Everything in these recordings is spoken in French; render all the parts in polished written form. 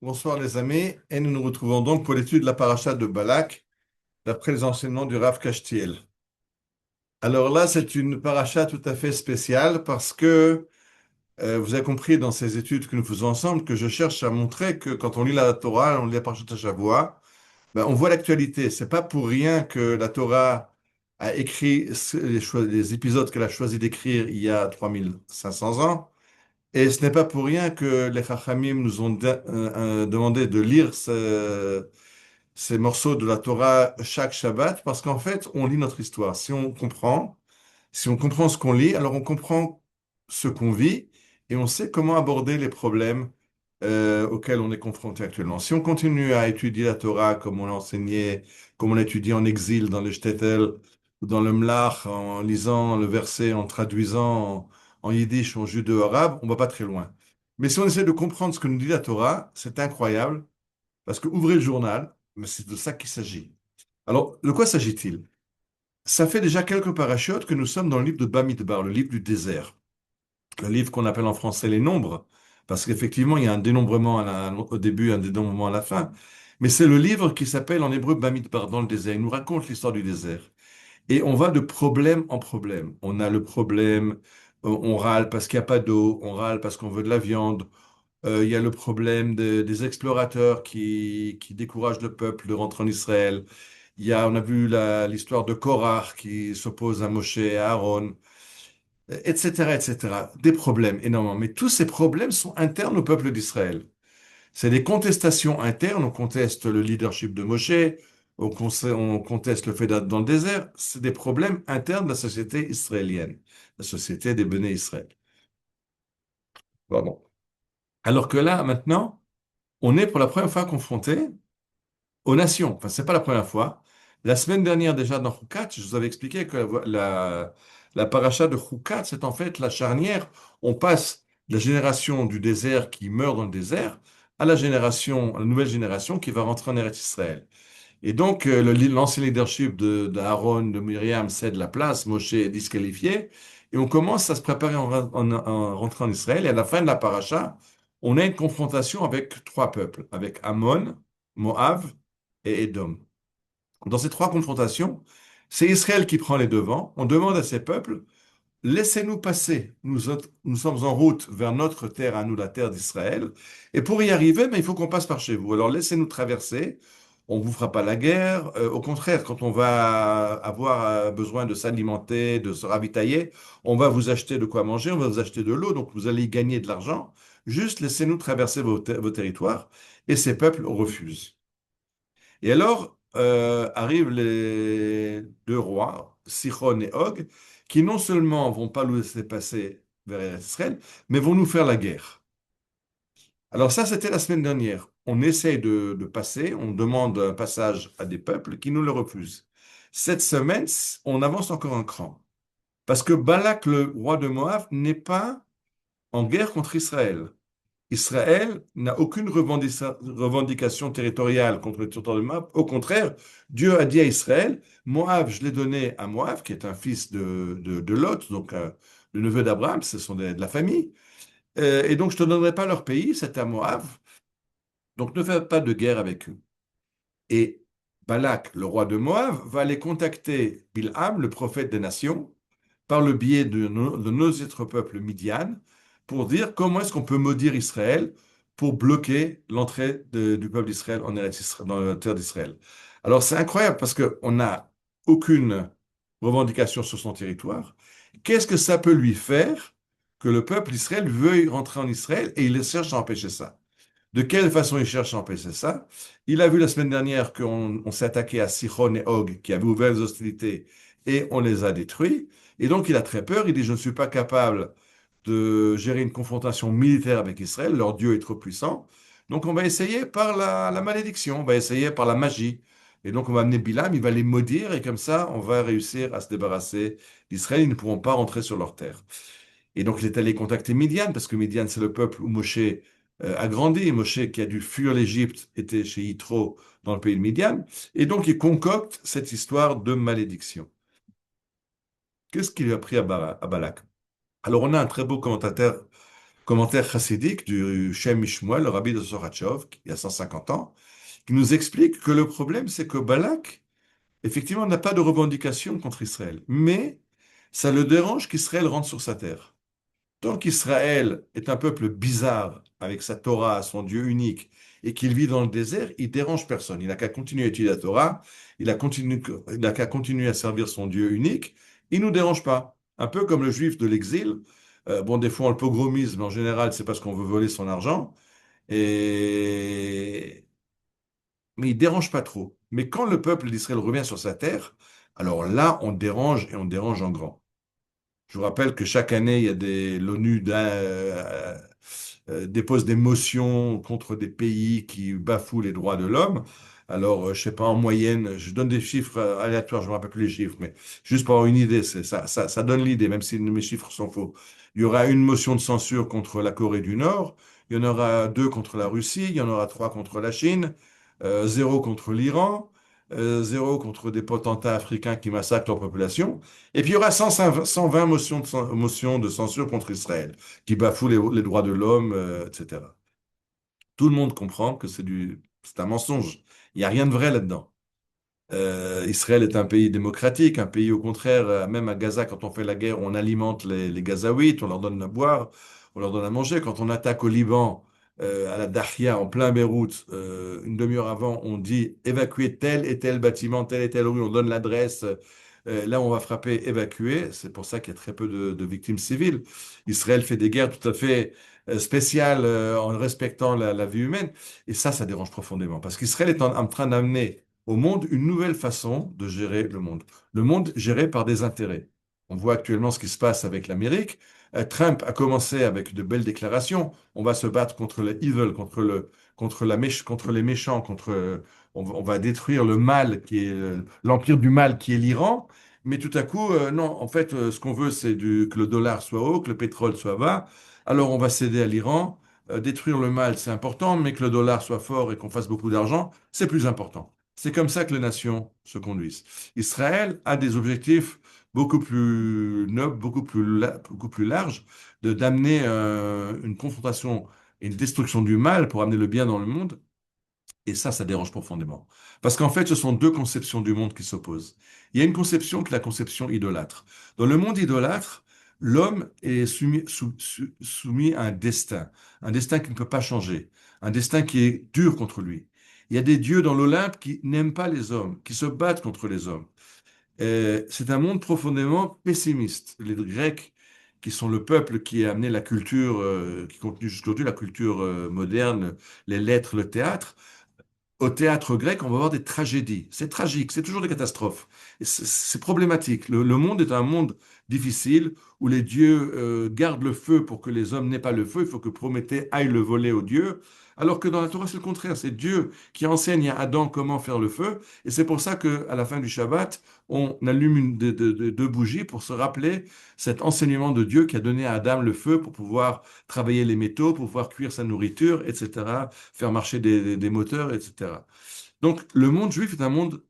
Bonsoir les amis, et nous nous retrouvons donc pour l'étude de la paracha de Balak, d'après les enseignements du Rav Kashtiel. Alors là, c'est une paracha tout à fait spéciale parce que vous avez compris dans ces études que nous faisons ensemble que je cherche à montrer que quand on lit la Torah, on lit la paracha de Shavua, ben, on voit l'actualité. C'est pas pour rien que la Torah a écrit les épisodes qu'elle a choisi d'écrire il y a 3500 ans. Et ce n'est pas pour rien que les Chachamim nous ont demandé de lire ces morceaux de la Torah chaque Shabbat, parce qu'en fait, on lit notre histoire. Si on comprend ce qu'on lit, alors on comprend ce qu'on vit et on sait comment aborder les problèmes auxquels on est confronté actuellement. Si on continue à étudier la Torah comme on l'a enseigné, comme on l'a étudié en exil, dans le shtetl, ou dans le mlach, en lisant le verset, en traduisant en yiddish, en judéo-arabe, on va pas très loin. Mais si on essaie de comprendre ce que nous dit la Torah, c'est incroyable, parce que ouvrez le journal, mais c'est de ça qu'il s'agit. Alors, de quoi s'agit-il? Ça fait déjà quelques parachutes que nous sommes dans le livre de Bamidbar, le livre du désert, le livre qu'on appelle en français les nombres, parce qu'effectivement, il y a un dénombrement au début, un dénombrement à la fin. Mais c'est le livre qui s'appelle en hébreu Bamidbar, dans le désert. Il nous raconte l'histoire du désert. Et on va de problème en problème. On a le problème, on râle parce qu'il n'y a pas d'eau, on râle parce qu'on veut de la viande. Il y a le problème des explorateurs qui découragent le peuple de rentrer en Israël. On a vu l'histoire de Korah qui s'oppose à Moshe et à Aaron, etc., etc. Des problèmes énormément. Mais tous ces problèmes sont internes au peuple d'Israël. C'est des contestations internes. On conteste le leadership de Moshe, on conteste le fait d'être dans le désert. C'est des problèmes internes de la société israélienne, la société des Béné Israël. Pardon. Alors que là, maintenant, on est pour la première fois confronté aux nations. Enfin, c'est pas la première fois. La semaine dernière, déjà dans Choukat, je vous avais expliqué que la paracha de Choukat, c'est en fait la charnière. On passe de la génération du désert qui meurt dans le désert à à la nouvelle génération qui va rentrer en Eretz Israël. Et donc, l'ancien leadership d'Aaron, de Myriam cède la place, Moshe est disqualifié, et on commence à se préparer en rentrer en Israël. Et à la fin de la paracha, on a une confrontation avec trois peuples, avec Ammon, Moab et Édom. Dans ces trois confrontations, c'est Israël qui prend les devants. On demande à ces peuples, laissez-nous passer. Nous sommes en route vers notre terre, à nous, la terre d'Israël. Et pour y arriver, il faut qu'on passe par chez vous. Alors laissez-nous traverser. On ne vous fera pas la guerre. Au contraire, quand on va avoir besoin de s'alimenter, de se ravitailler, on va vous acheter de quoi manger, on va vous acheter de l'eau, donc vous allez y gagner de l'argent. Juste laissez-nous traverser vos territoires. Et ces peuples refusent. Et alors arrivent les deux rois, Sichon et Og, qui non seulement vont pas nous laisser passer vers Israël, mais vont nous faire la guerre. Alors ça, c'était la semaine dernière. On essaye de passer, on demande un passage à des peuples qui nous le refusent. Cette semaine, on avance encore un cran. Parce que Balak, le roi de Moab, n'est pas en guerre contre Israël. Israël n'a aucune revendication territoriale contre le territoire de Moab. Au contraire, Dieu a dit à Israël, Moab, je l'ai donné à Moab, qui est un fils de Lot, donc le neveu d'Abraham, ce sont de la famille. Et donc, je ne te donnerai pas leur pays, c'est à Moab. Donc, ne fais pas de guerre avec eux. Et Balak, le roi de Moab, va aller contacter Bilham, le prophète des nations, par le biais de nos autres peuples Midian, pour dire comment est-ce qu'on peut maudire Israël pour bloquer l'entrée du peuple d'Israël dans la terre d'Israël. Alors c'est incroyable parce qu'on n'a aucune revendication sur son territoire. Qu'est-ce que ça peut lui faire que le peuple d'Israël veuille rentrer en Israël et il cherche à empêcher ça? De quelle façon il cherche à empêcher ça? Il a vu la semaine dernière qu'on s'est attaqué à Sichon et Og, qui avaient ouvert les hostilités, et on les a détruits. Et donc il a très peur. Il dit, je ne suis pas capable de gérer une confrontation militaire avec Israël. Leur Dieu est trop puissant. Donc on va essayer par la malédiction, on va essayer par la magie. Et donc on va amener Bilam, il va les maudire, et comme ça, on va réussir à se débarrasser d'Israël. Ils ne pourront pas rentrer sur leur terre. Et donc, il est allé contacter Midian, parce que Midian, c'est le peuple où Moshe a grandi. Moshe, qui a dû fuir l'Égypte, était chez Yitro, dans le pays de Midian. Et donc, il concocte cette histoire de malédiction. Qu'est-ce qu'il lui a pris à Balak? Alors, on a un très beau commentateur commentaire chassidique du Shem Mishmuel, le rabbi de Soratchov, qui a 150 ans, qui nous explique que le problème, c'est que Balak, effectivement, n'a pas de revendication contre Israël, mais ça le dérange qu'Israël rentre sur sa terre. Tant qu'Israël est un peuple bizarre, avec sa Torah, son Dieu unique, et qu'il vit dans le désert, il dérange personne. Il n'a qu'à continuer à étudier la Torah, il n'a qu'à continuer à servir son Dieu unique, il ne nous dérange pas. Un peu comme le juif de l'exil. Bon, des fois, on le pogromise, mais en général, c'est parce qu'on veut voler son argent. Et... Mais il dérange pas trop. Mais quand le peuple d'Israël revient sur sa terre, alors là, on dérange et on dérange en grand. Je vous rappelle que chaque année, il y a l'ONU dépose des motions contre des pays qui bafouent les droits de l'homme. Alors, je sais pas, en moyenne, je donne des chiffres aléatoires, je ne me rappelle plus les chiffres, mais juste pour avoir une idée, ça donne l'idée, même si mes chiffres sont faux. Il y aura une motion de censure contre la Corée du Nord, il y en aura deux contre la Russie, il y en aura trois contre la Chine, zéro contre l'Iran, zéro contre des potentats africains qui massacrent leur population. Et puis il y aura 120 motions de censure contre Israël, qui bafouent les droits de l'homme, etc. Tout le monde comprend que c'est un mensonge. Il n'y a rien de vrai là-dedans. Israël est un pays démocratique, un pays au contraire, même à Gaza, quand on fait la guerre, on alimente les Gazaouites, on leur donne à boire, on leur donne à manger. Quand on attaque au Liban, à la Dahia, en plein Beyrouth, une demi-heure avant, on dit évacuer tel et tel bâtiment, telle et telle rue, on donne l'adresse. Là, on va frapper, évacuer. C'est pour ça qu'il y a très peu de victimes civiles. Israël fait des guerres tout à fait spéciales en respectant la vie humaine. Et ça dérange profondément. Parce qu'Israël est en train d'amener au monde une nouvelle façon de gérer le monde. Le monde géré par des intérêts. On voit actuellement ce qui se passe avec l'Amérique. Trump a commencé avec de belles déclarations. On va se battre contre le evil, contre les méchants, on va détruire le mal qui est l'empire du mal qui est l'Iran. Mais tout à coup, non, en fait, ce qu'on veut, c'est que le dollar soit haut, que le pétrole soit bas. Alors on va céder à l'Iran. Détruire le mal, c'est important, mais que le dollar soit fort et qu'on fasse beaucoup d'argent, c'est plus important. C'est comme ça que les nations se conduisent. Israël a des objectifs beaucoup plus nobles, beaucoup plus larges, d'amener une confrontation et une destruction du mal pour amener le bien dans le monde. Et ça dérange profondément. Parce qu'en fait, ce sont deux conceptions du monde qui s'opposent. Il y a une conception qui est la conception idolâtre. Dans le monde idolâtre, l'homme est soumis à un destin qui ne peut pas changer, un destin qui est dur contre lui. Il y a des dieux dans l'Olympe qui n'aiment pas les hommes, qui se battent contre les hommes. C'est un monde profondément pessimiste. Les Grecs, qui sont le peuple qui a amené la culture, qui continue jusqu'aujourd'hui, la culture moderne, les lettres, le théâtre, au théâtre grec, on va voir des tragédies. C'est tragique, c'est toujours des catastrophes. Et c'est problématique. Le monde est un monde difficile où les dieux gardent le feu pour que les hommes n'aient pas le feu. Il faut que Prométhée aille le voler aux dieux. Alors que dans la Torah, c'est le contraire. C'est Dieu qui enseigne à Adam comment faire le feu. Et c'est pour ça qu'à la fin du Shabbat, on allume deux bougies pour se rappeler cet enseignement de Dieu qui a donné à Adam le feu pour pouvoir travailler les métaux, pour pouvoir cuire sa nourriture, etc., faire marcher des moteurs, etc. Donc, le monde juif est un monde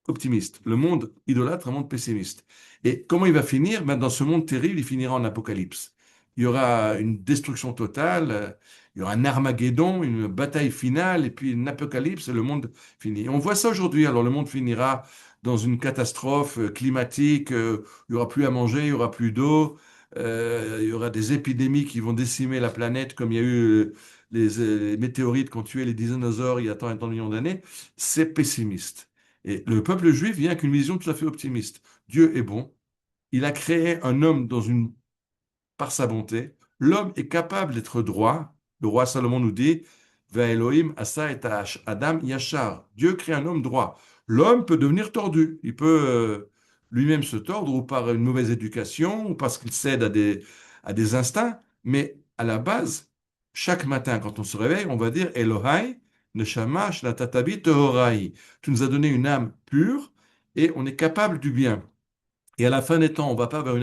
optimiste. Le monde idolâtre, un monde pessimiste. Et comment il va finir? Ben, dans ce monde terrible, il finira en apocalypse. Il y aura une destruction totale, il y aura un Armageddon, une bataille finale, et puis une apocalypse, et le monde finit. Et on voit ça aujourd'hui. Alors, le monde finira dans une catastrophe climatique, il n'y aura plus à manger, il n'y aura plus d'eau, il y aura des épidémies qui vont décimer la planète, comme il y a eu les météorites qui ont tué les dinosaures il y a tant et tant de millions d'années. C'est pessimiste. Et le peuple juif vient avec une vision tout à fait optimiste. Dieu est bon. Il a créé un homme par sa bonté. L'homme est capable d'être droit. Le roi Salomon nous dit, Va Elohim asa et Adam yachar. Dieu crée un homme droit. L'homme peut devenir tordu. Il peut lui-même se tordre ou par une mauvaise éducation ou parce qu'il cède à des instincts. Mais à la base, chaque matin, quand on se réveille, on va dire Elohai, Neshama, Shlatatabi, Tehorai. Tu nous as donné une âme pure et on est capable du bien. Et à la fin des temps, on ne va pas vers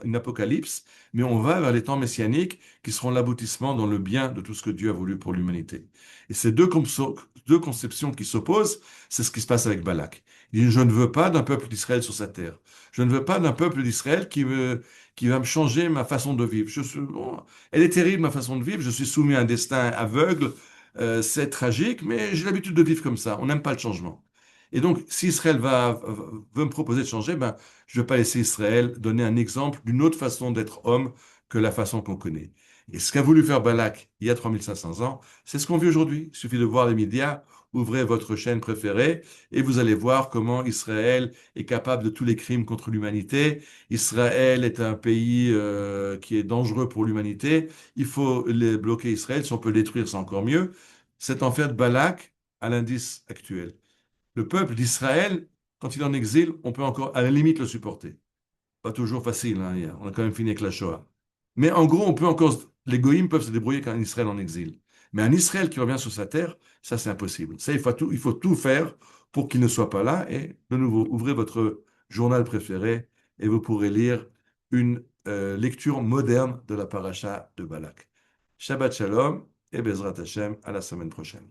une apocalypse, mais on va vers les temps messianiques qui seront l'aboutissement dans le bien de tout ce que Dieu a voulu pour l'humanité. Et ces deux conceptions qui s'opposent, c'est ce qui se passe avec Balak. Il dit, je ne veux pas d'un peuple d'Israël sur sa terre. Je ne veux pas d'un peuple d'Israël qui va me changer ma façon de vivre. Bon, elle est terrible, ma façon de vivre. Je suis soumis à un destin aveugle. C'est tragique, mais j'ai l'habitude de vivre comme ça. On n'aime pas le changement. Et donc, si Israël veut me proposer de changer, ben, je ne vais pas laisser Israël donner un exemple d'une autre façon d'être homme que la façon qu'on connaît. Et ce qu'a voulu faire Balak il y a 3500 ans, c'est ce qu'on vit aujourd'hui. Il suffit de voir les médias, ouvrez votre chaîne préférée et vous allez voir comment Israël est capable de tous les crimes contre l'humanité. Israël est un pays qui est dangereux pour l'humanité. Il faut bloquer Israël. Si on peut le détruire, c'est encore mieux. C'est en fait Balak à l'indice actuel. Le peuple d'Israël, quand il est en exil, on peut encore à la limite le supporter. Pas toujours facile, hein, on a quand même fini avec la Shoah. Mais en gros, on peut encore, les goïms peuvent se débrouiller avec un Israël en exil. Mais un Israël qui revient sur sa terre, ça c'est impossible. Ça, il faut tout faire pour qu'il ne soit pas là. Et de nouveau, ouvrez votre journal préféré et vous pourrez lire une lecture moderne de la paracha de Balak. Shabbat Shalom et Bezrat Hashem, à la semaine prochaine.